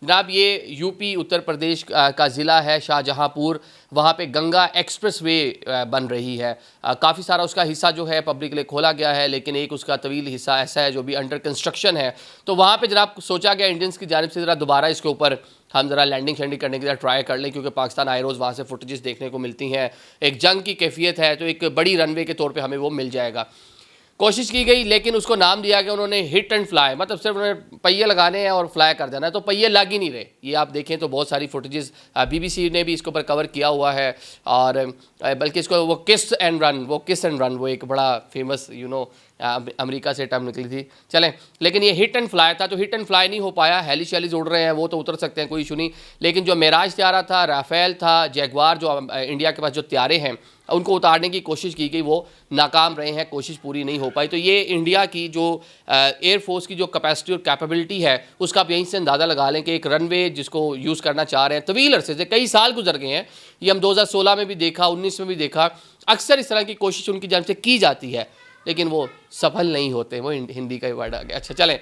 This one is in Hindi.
जनाब ये यूपी उत्तर प्रदेश का ज़िला है शाहजहांपुर, वहाँ पे गंगा एक्सप्रेसवे बन रही है। काफ़ी सारा उसका हिस्सा जो है पब्लिक के लिए खोला गया है, लेकिन एक उसका तवील हिस्सा ऐसा है जो भी अंडर कंस्ट्रक्शन है। तो वहाँ पे जनाब सोचा गया इंडियंस की जानिब से ज़रा दोबारा इसके ऊपर हम ज़रा लैंडिंग शैंडिंग करने की ट्राई कर लें, क्योंकि पाकिस्तान आए रोज़ वहाँ से फुटेजेस देखने को मिलती हैं। एक जंग की कैफियत है, तो एक बड़ी रनवे के तौर पे हमें वो मिल जाएगा। कोशिश की गई, लेकिन उसको नाम दिया गया उन्होंने हिट एंड फ्लाई, मतलब सिर्फ उन्होंने पहिए लगाने हैं और फ्लाई कर देना है, तो पहिए लग ही नहीं रहे। ये आप देखें तो बहुत सारी फुटेजेस बीबीसी ने भी इसके ऊपर कवर किया हुआ है, और बल्कि इसको वो किस एंड रन वो एक बड़ा फेमस अमेरिका से टर्म निकली थी। चलें, लेकिन ये हिट एंड फ्लाई था, तो हिट एंड फ्लाई नहीं हो पाया। हेली शैलीज उड़ रहे हैं, वो तो उतर सकते हैं, कोई इशू नहीं। लेकिन जो मेराज त्यारा था, राफेल था, जैगवार, जो इंडिया के पास जो त्यारे हैं, उनको उतारने की कोशिश की गई, वो नाकाम रहे हैं, कोशिश पूरी नहीं हो पाई। तो ये इंडिया की जो एयरफोर्स की जो कैपेसिटी और कैपेबिलिटी है, उसका आप यहीं से अंदाज़ा लगा लें कि एक रनवे जिसको यूज़ करना चाह रहे हैं, तवील अरसे से, कई साल गुजर गए हैं। ये हम 2016 में भी देखा, 19 में भी देखा, अक्सर इस तरह की कोशिश उनकी जानिब से की जाती है, लेकिन वो सफल नहीं होते। वो हिंदी का ही वर्ड आ गया। अच्छा चलें,